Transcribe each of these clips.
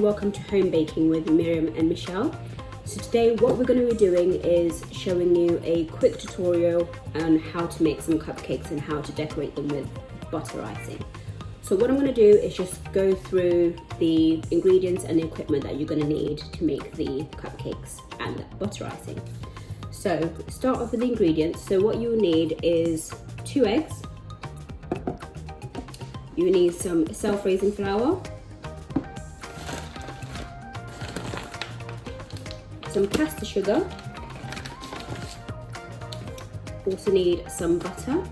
welcome to Home Baking with Miriam and Michelle. So today what we're going to be doing is showing you a quick tutorial on how to make some cupcakes and how to decorate them with butter icing. So what I'm going to do is just go through the ingredients and the equipment that you're going to need to make the cupcakes and butter icing. So start off with the ingredients. So what you need is 2 eggs. You need some self-raising flour, some caster sugar, also need some butter,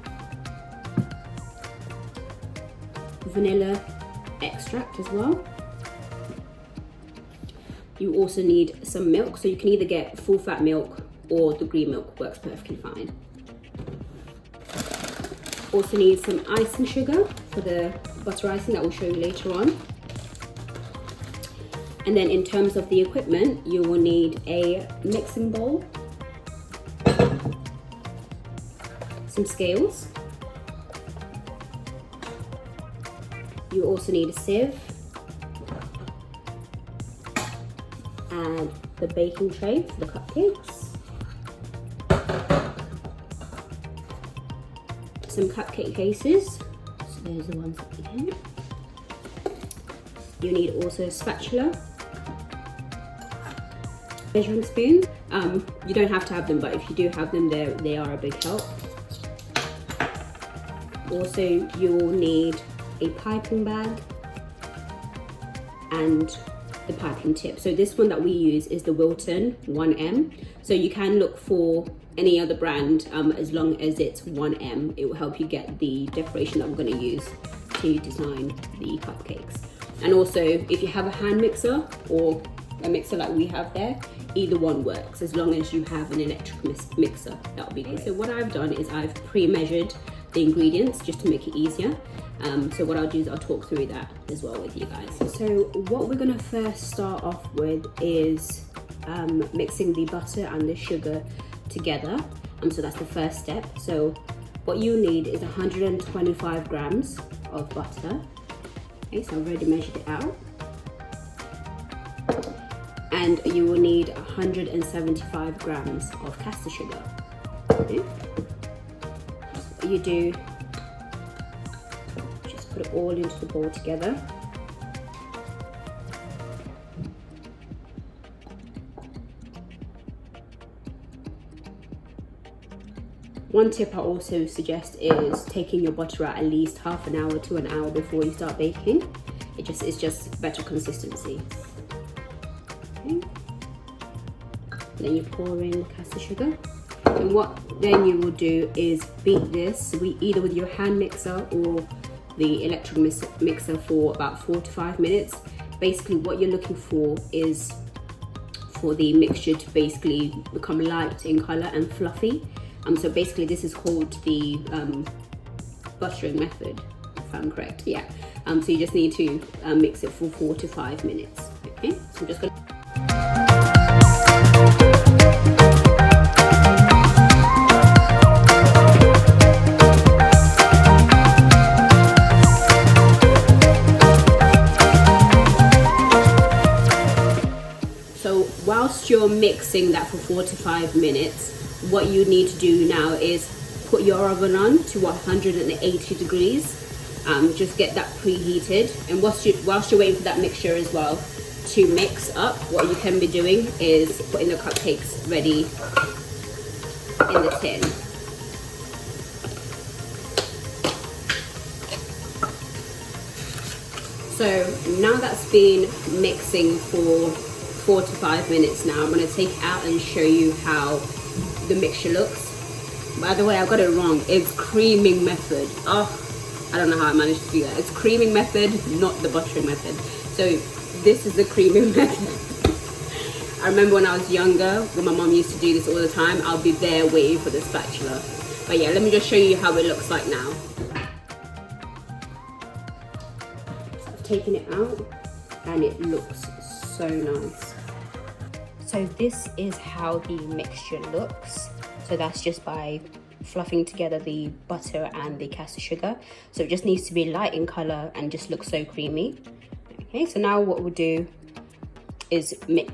vanilla extract as well. You also need some milk, so you can either get full fat milk or the green milk works perfectly fine. Also need some icing sugar for the butter icing that we'll show you later on. And then in terms of the equipment, you will need a mixing bowl, some scales. You also need a sieve and the baking tray for the cupcakes, some cupcake cases, so those are the ones up here. You need also a spatula, measuring spoons. You don't have to have them, but if you do have them, they are a big help. Also, you will need a piping bag and the piping tip. So this one that we use is the Wilton 1M. So you can look for any other brand as long as it's 1M. It will help you get the decoration that we're going to use to design the cupcakes. And also, if you have a hand mixer or a mixer like we have there, either one works as long as you have an electric mixer. That would be great. So what I've done is I've pre-measured the ingredients just to make it easier. So what I'll do is I'll talk through that as well with you guys. So what we're going to first start off with is mixing the butter and the sugar together. So that's the first step. So what you need is 125 grams of butter. Okay, so I've already measured it out. And you will need 175 grams of caster sugar. Okay. What you do, just put it all into the bowl together. One tip I also suggest is taking your butter out at least half an hour to an hour before you start baking. It's just better consistency. Okay. Then you pour in the caster sugar. And what then you will do is beat this either with your hand mixer or the electric mixer for about 4 to 5 minutes. Basically what you're looking for is for the mixture to basically become light in color and fluffy. So basically this is called the buttering method, if I'm correct. Yeah. So you just need to mix it for 4 to 5 minutes. Okay. So I'm just going to whilst you're mixing that for 4 to 5 minutes, what you need to do now is put your oven on to 180 degrees. Just get that preheated. And whilst you're waiting for that mixture as well to mix up, what you can be doing is putting the cupcakes ready in the tin. So now that's been mixing for 4 to 5 minutes now, I'm going to take it out and show you how the mixture looks. By the way, I got it wrong. It's creaming method. Oh, I don't know how I managed to do that. It's creaming method, not the buttering method. So this is the creaming method. I remember when I was younger, when my mom used to do this all the time, I'll be there waiting for the spatula. But yeah, let me just show you how it looks like now. So I've taken it out and it looks so nice. So this is how the mixture looks. So that's just by fluffing together the butter and the caster sugar. So it just needs to be light in color and just look so creamy. Okay, so now what we'll do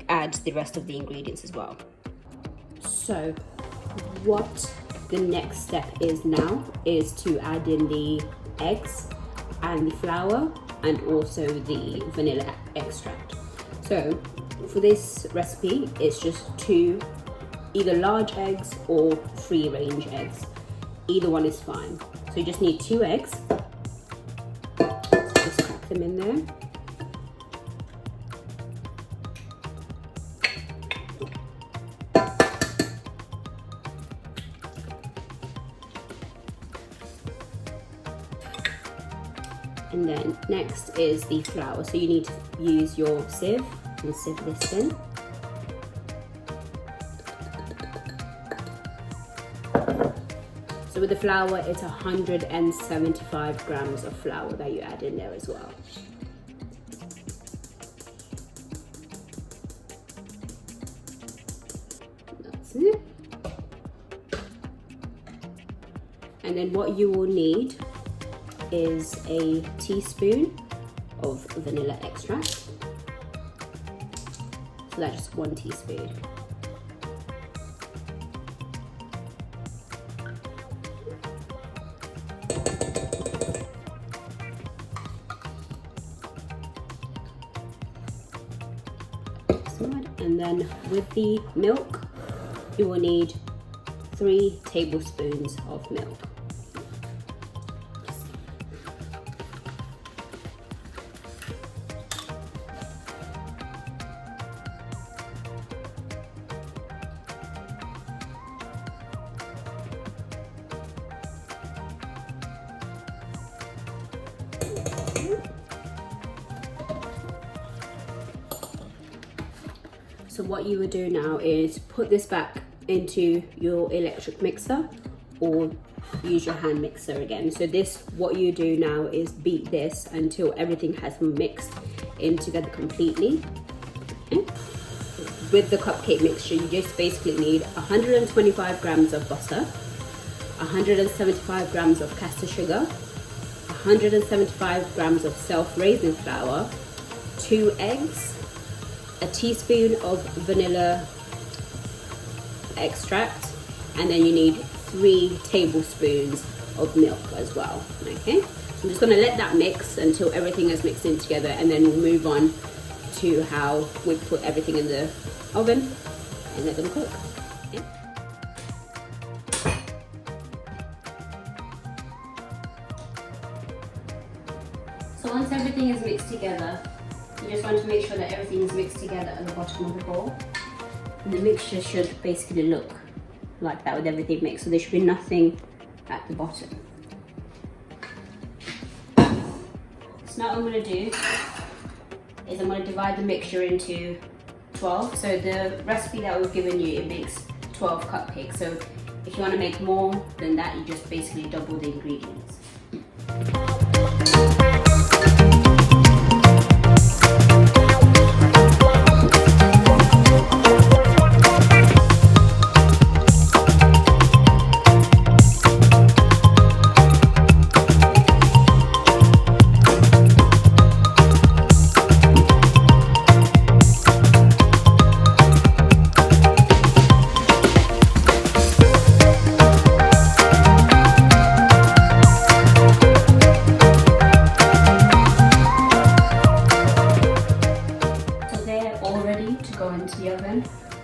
add the rest of the ingredients as well. So what the next step is now is to add in the eggs and the flour and also the vanilla extract. So for this recipe, it's just 2 either large eggs or free range eggs. Either one is fine. So you just need 2 eggs. Just crack them in there. And then next is the flour. So you need to use your sieve and sieve this in. So with the flour, it's 175 grams of flour that you add in there as well. That's it. And then what you will need is a teaspoon of vanilla extract. So that's just 1 teaspoon. And then with the milk, you will need 3 tablespoons of milk. So what you would do now is put this back into your electric mixer or use your hand mixer again. So what you do now is beat this until everything has mixed in together completely. Okay. With the cupcake mixture, you just basically need 125 grams of butter, 175 grams of caster sugar, 175 grams of self-raising flour, 2 eggs, a teaspoon of vanilla extract, and then you need 3 tablespoons of milk as well. Okay, so I'm just going to let that mix until everything is mixed in together, and then we'll move on to how we put everything in the oven and let them cook. Okay. So once everything is mixed together, you just want to make sure that everything is mixed together at the bottom of the bowl. And the mixture should basically look like that with everything mixed, so there should be nothing at the bottom. So now what I'm going to do is I'm going to divide the mixture into 12. So the recipe that we've given you, it makes 12 cupcakes. So if you want to make more than that, you just basically double the ingredients.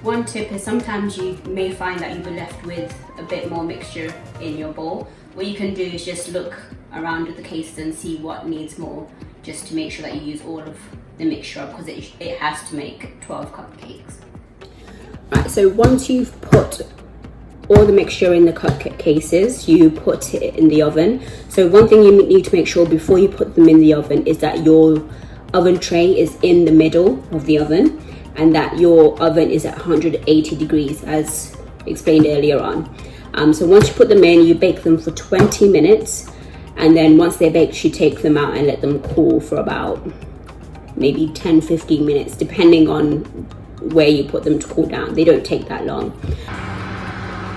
One tip is sometimes you may find that you'll be left with a bit more mixture in your bowl. What you can do is just look around with the cases and see what needs more, just to make sure that you use all of the mixture, because it has to make 12 cupcakes. Right, so once you've put all the mixture in the cupcake cases, you put it in the oven. So one thing you need to make sure before you put them in the oven is that your oven tray is in the middle of the oven, and that your oven is at 180 degrees as explained earlier on. So once you put them in, you bake them for 20 minutes, and then once they're baked, you take them out and let them cool for about maybe 10-15 minutes, depending on where you put them to cool down. They don't take that long.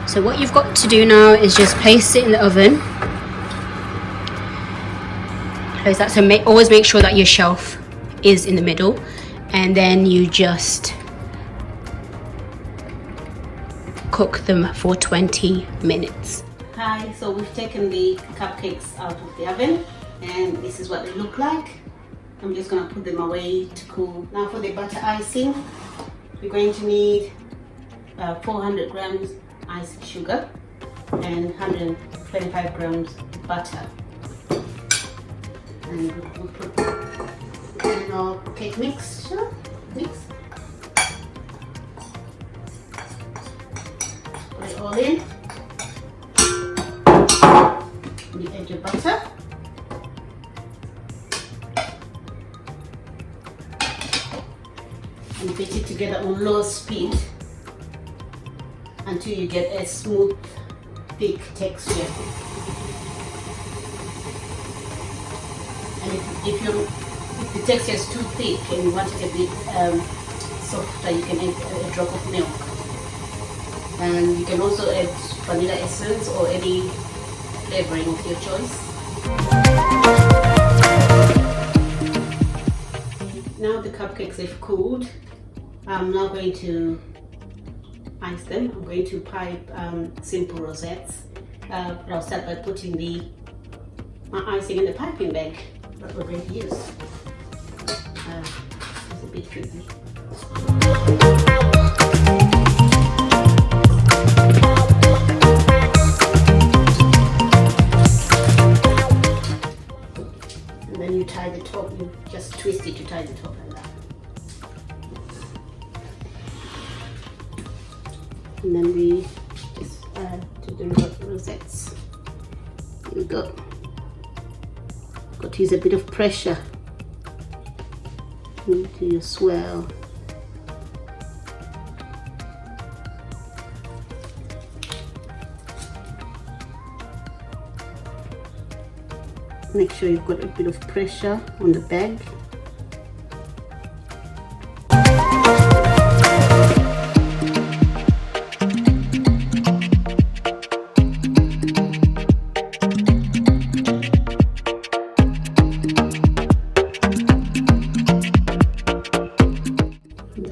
So what you've got to do now is just place it in the oven. Close that, so always make sure that your shelf is in the middle. and then you just cook them for 20 minutes. Hi, so we've taken the cupcakes out of the oven and this is what they look like. I'm just going to put them away to cool. Now for the butter icing, we're going to need 400 grams iced sugar and 125 grams butter. And we'll put in our cake mixture. Put it all in. The edge of butter. And beat it together on low speed until you get a smooth, thick texture. And if the texture is too thick and you want it a bit softer, you can add a drop of milk. And you can also add vanilla essence or any flavoring of your choice. Now the cupcakes have cooled. I'm now going to ice them. I'm going to pipe simple rosettes. I'll start by putting my icing in the piping bag that we're going to use. It's a bit tricky. And then you tie the top, you just twist it to tie the top like that. And then we just add to the rosettes. Here we go. Got to use a bit of pressure into your swirl. Make sure you've got a bit of pressure on the bag.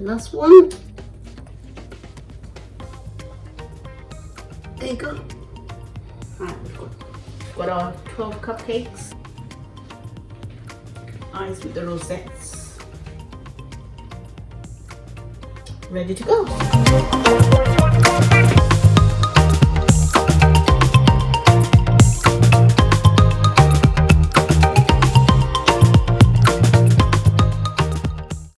Last one. There you go. Alright, we've got our 12 cupcakes. Iced with the rosettes. Ready to go.